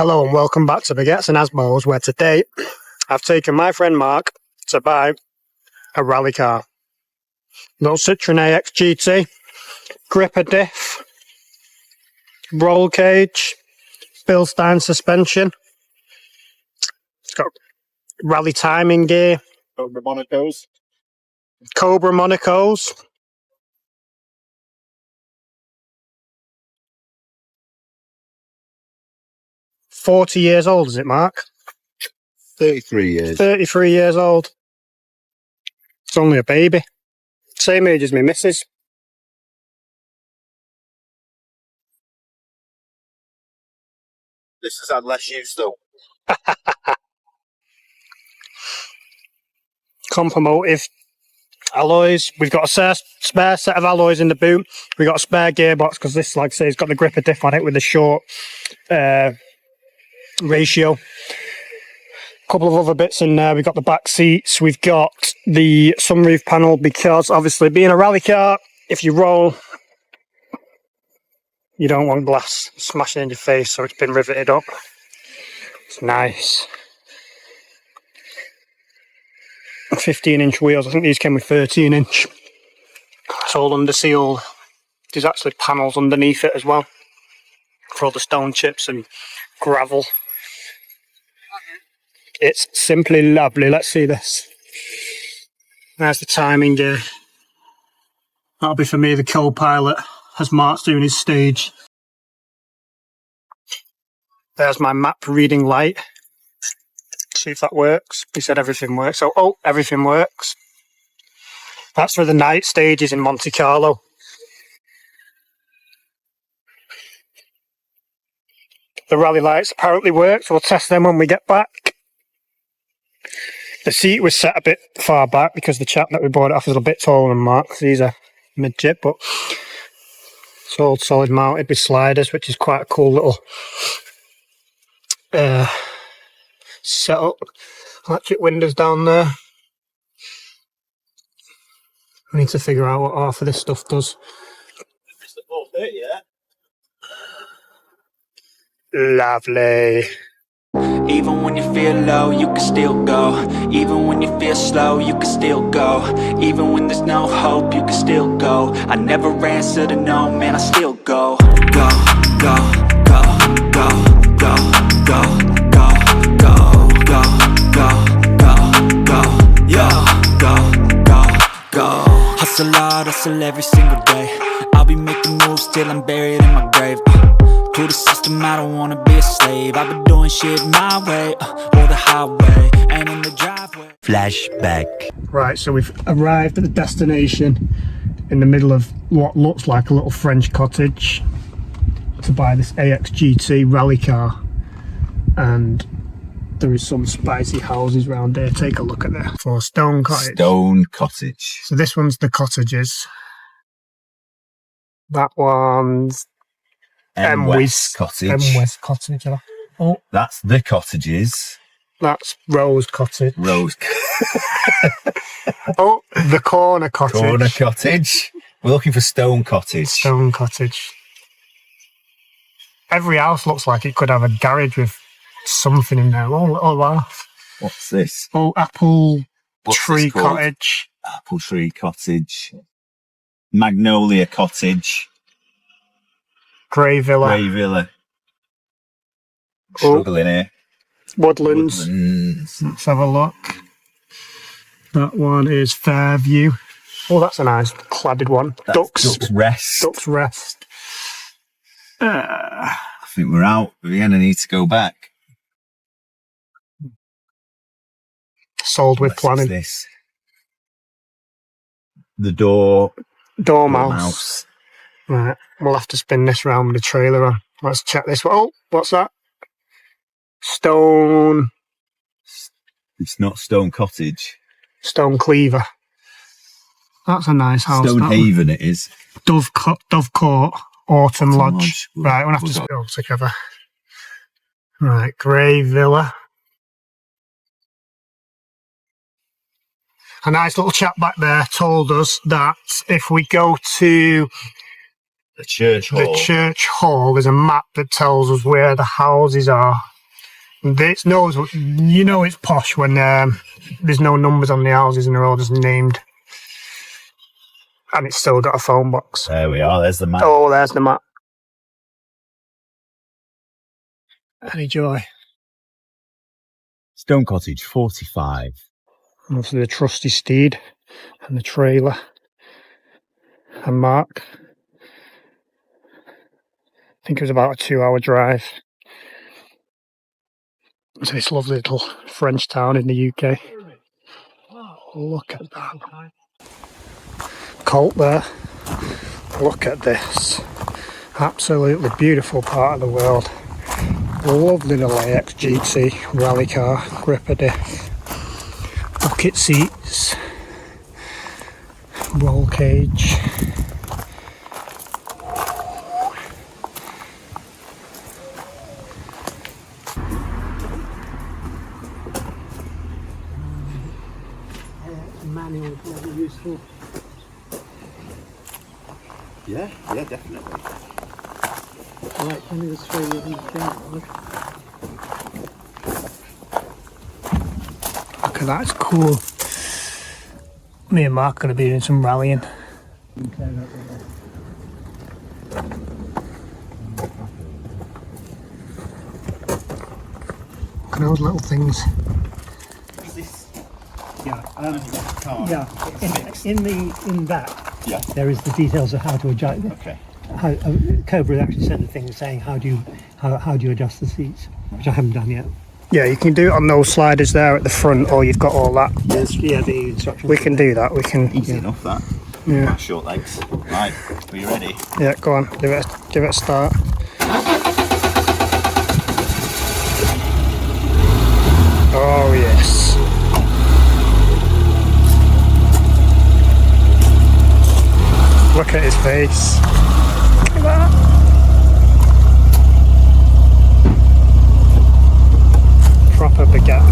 Hello and welcome back to Baguettes and Asmos, where today I've taken my friend Mark to buy a rally car. Little Citroën AX GT, gripper diff, roll cage, Bilstein suspension. It's got rally timing gear, Cobra Monacos. 40 years old, is it, Mark? 33 years. 33 years old. It's only a baby. Same age as me missus. This has had less use though. Compomotive alloys. We've got a spare set of alloys in the boot. We've got a spare gearbox because this, like I say, has got the gripper diff on it with the short ratio. Couple of other bits in there. We've got the back seats. We've got the sunroof panel because obviously being a rally car, if you roll, you don't want glass smashing in your face, so it's been riveted up. It's nice. 15-inch wheels. I think these came with 13-inch. It's all under seal. There's actually panels underneath it as well for all the stone chips and gravel. It's simply lovely. Let's see this. There's the timing gear. That'll be for me, the co-pilot, as Mark's doing his stage. There's my map reading light. See if that works. He said everything works. So, oh, everything works. That's for the night stages in Monte Carlo. The rally lights apparently work, so we'll test them when we get back. The seat was set a bit far back because the chap that we bought it off is a bit taller than Mark. He's a midget, but it's all solid mounted with sliders, which is quite a cool little setup. Electric windows down there. We need to figure out what half of this stuff does. It's the 430, yeah? Lovely. Even when you feel low, you can still go. Even when you feel slow, you can still go. Even when there's no hope, you can still go. I never answer to no, man, I still go. Go, go, go, go, go, go, go, go, go, go, go, go, yo, go, go, go. Hustle hard, hustle every single day. I'll be making moves till I'm buried in my grave. To the system, I don't wanna be a slave. I've been doing shit my way, or the highway, and in the driveway. Flashback. Right, so we've arrived at the destination in the middle of what looks like a little French cottage to buy this AX GT rally car. And there is some spicy houses around here. Take a look at that. For Stone Cottage. Stone Cottage. So this one's the cottages. That one's West Cottage. West Cottage. Oh, That's the cottages. that's Rose Cottage. Rose. Oh, the Corner Cottage. Corner Cottage. We're looking for Stone Cottage. Stone Cottage. Every house looks like it could have a garage with something in there. Oh, laugh. What's this? Oh, Apple What's Tree this called? Cottage. Apple Tree Cottage. Magnolia Cottage. Grey Villa. Grey Villa. Oh. Struggling here. Woodlands. Let's have a look. That one is Fairview. Oh, that's a nice cladded one. That's Duck's Rest. Duck's Rest. I think we're out. We're going to need to go back. Sold with planning. This? The Dormouse. Right, we'll have to spin this round with the trailer on. Let's check this one. Oh, what's that? Stone It's not Stone Cottage. Cleaver. That's a nice house. Stonehaven it is. Dove Court, Autumn Lodge. Lodge. Right, we'll have to spin all together. Right, Grey Villa. A nice little chap back there told us that if we go to The church hall. the church hall, there's a map that tells us where the houses are. This knows, you know it's posh when there's no numbers on the houses and they're all just named. And it's still got a phone box. There we are, there's the map. Oh, there's the map. Any joy. Stone Cottage, 45. And obviously the trusty steed and the trailer. And Mark. I think it was about a 2-hour drive to this lovely little French town in the UK. Look at that. Colt there. Look at this. Absolutely beautiful part of the world. Lovely little AX GT rally car, gripper diff, bucket seats, roll cage. Manual is very useful. Yeah, definitely. I like when there's 3 of them down. Look at that, it's cool. Me and Mark are going to be doing some rallying. Look at those little things. Is this? Yeah, Car? yeah. In that, Yeah. there is the details of how to adjust. Okay. How Cobra actually sent the thing saying how do you adjust the seats, which I haven't done yet. Yeah, you can do it on those sliders there at the front, or you've got all that. Yes, yeah, the instructions. We can do that. We can. Easy enough, that. Yeah. Short legs. Right, are you ready? Yeah, go on. Give it a start. Oh yes. Look at his face. Look at that. Proper baguette.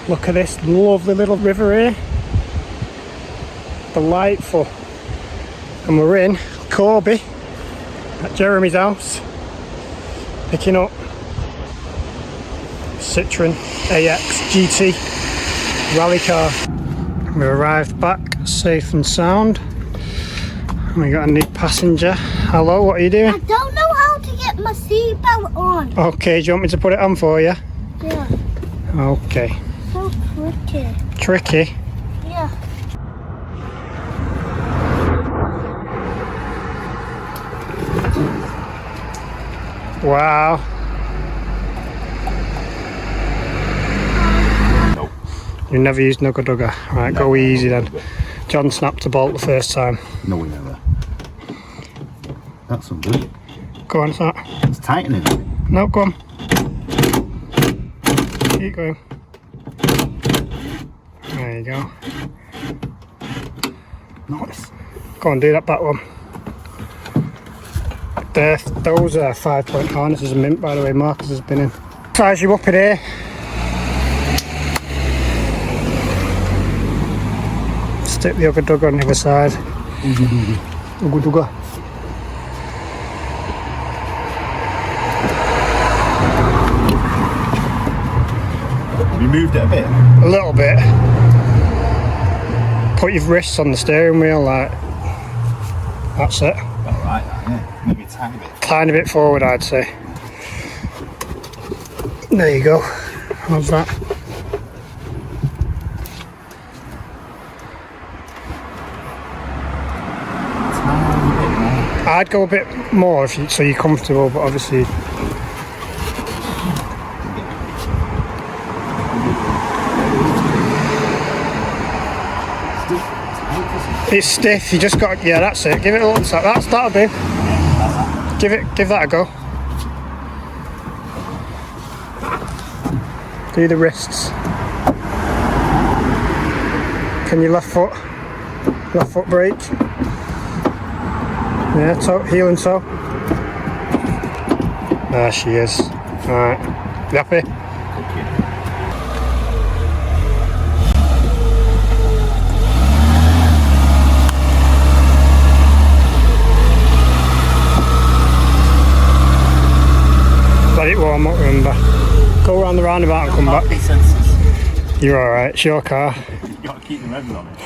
Look at this lovely little river here. Delightful. And we're in Corby at Jeremy's house, picking up Citroën AX GT rally car. We arrived back safe and sound. We got a new passenger. Hello, what are you doing? I don't know how to get my seatbelt on. Okay, do you want me to put it on for you? Yeah, Okay. so tricky. Tricky? Yeah. Wow. Nope. You never used Nugga Dugga. Right, go easy then. John snapped a bolt the first time. No, we never. That's ugly. Go on, it's not. It's tightening it. No, go on. Keep going. There you go. Nice. Go on, do that back one. Those are 5-point harnesses and mint, by the way. Marcus has been in. Size you up in here. Stick the Ugga Dugga on the other side. Ugga Dugga. Have you moved it a bit? A little bit. Put your wrists on the steering wheel, like. That's it. Alright, yeah. Maybe a tiny bit. Tiny bit forward, I'd say. There you go. How's that? I'd go a bit more if you, so you're comfortable, but obviously. It's stiff. You just got. Yeah, that's it. Give it a little tap. That'll do. Give that a go. Do the wrists. Can you left foot brake? Yeah, toe, heel and toe. There she is. Alright. You happy? let it warm up, remember. Go around the roundabout and come back. You're alright, it's your car. You've got to keep the revs on it.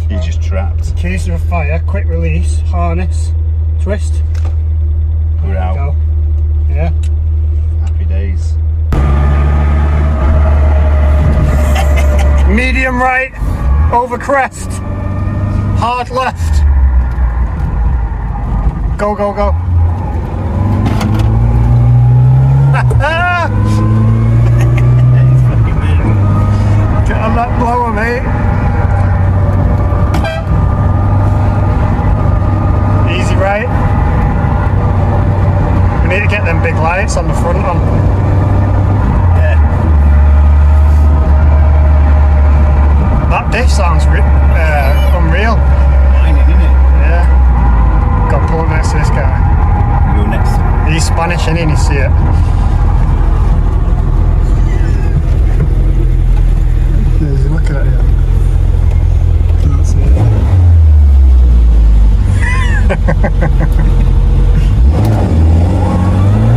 You're just trapped. Keys to a fire, quick release, harness, twist. We're There you out. go. Yeah. Happy days. Medium right, over crest, hard left. Go, go, go. It's fucking moving. Get on that blower, mate. Easy right. We need to get them big lights on the front on. Yeah. That diff sounds unreal. Mining, isn't it? Yeah. Got to pull up next to this guy. Go next to him. He's Spanish, isn't he? And you see it. There's a look at it. Can't see it.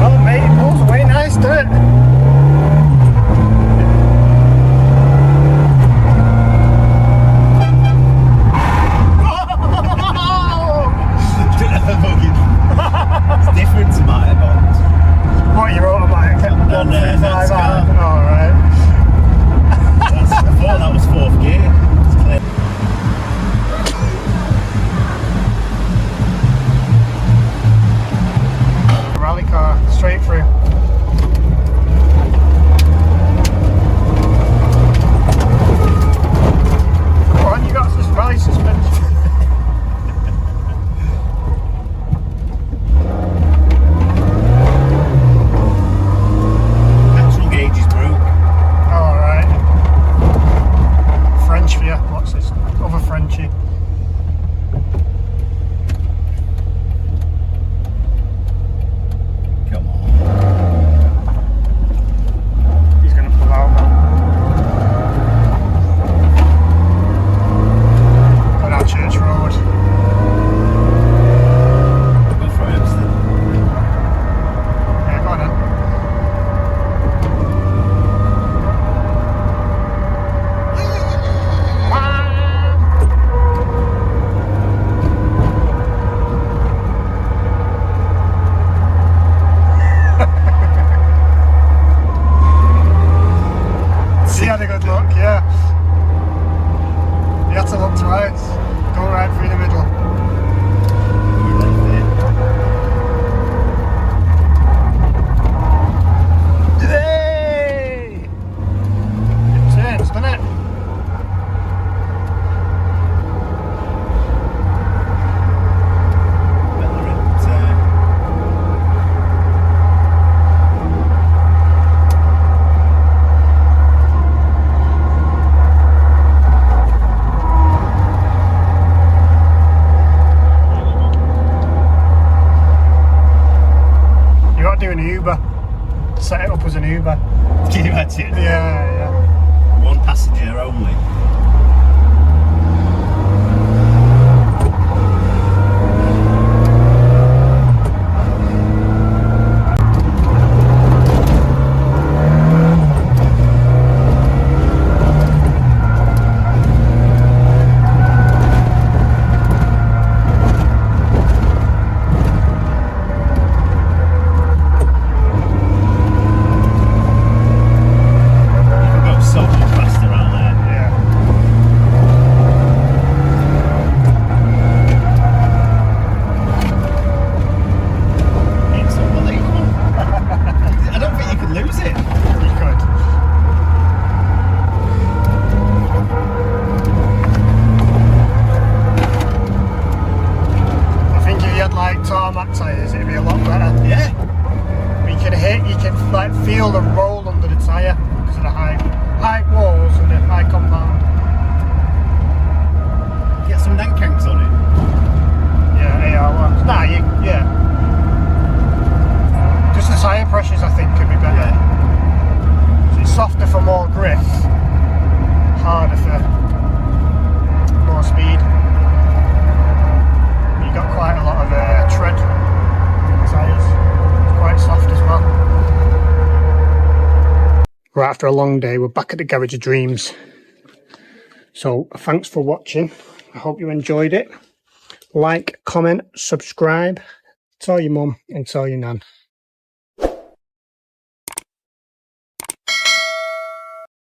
Well, mate, it pulls away nice, doesn't it? It's different to my box. What, your automatic? On there, that's car. Alright. I thought that was fourth gear. It's clear. Rally car, straight through. Come on, you got this rally suspension. Petrol gauge is broke. Alright. French for you. What's this? Other Frenchie. Come on. He's going to pull out now. Go down Church Road. Go for it, Amsterdam. Yeah, go on then. He had a good look, yeah. You had to look twice. Go right through the middle. We left it. Hey! It turns, doesn't it? Whether it You got to do an Uber. Set it up as an Uber. can you imagine? Yeah, yeah. One passenger only. You can go so much faster around there. Yeah. It's unbelievable. I don't think you can lose it. You could. I think if you had like tarmac tyres, it'd be a lot better. Yeah. You can like feel the roll under the tyre because of the high walls and the high compound. Get some dank cranks on it. Yeah, AR ones. Nah, yeah. Right, after a long day, we're back at the Garage of Dreams. So thanks for watching. I hope you enjoyed it. Like, comment, subscribe. Tell your mum and tell your nan.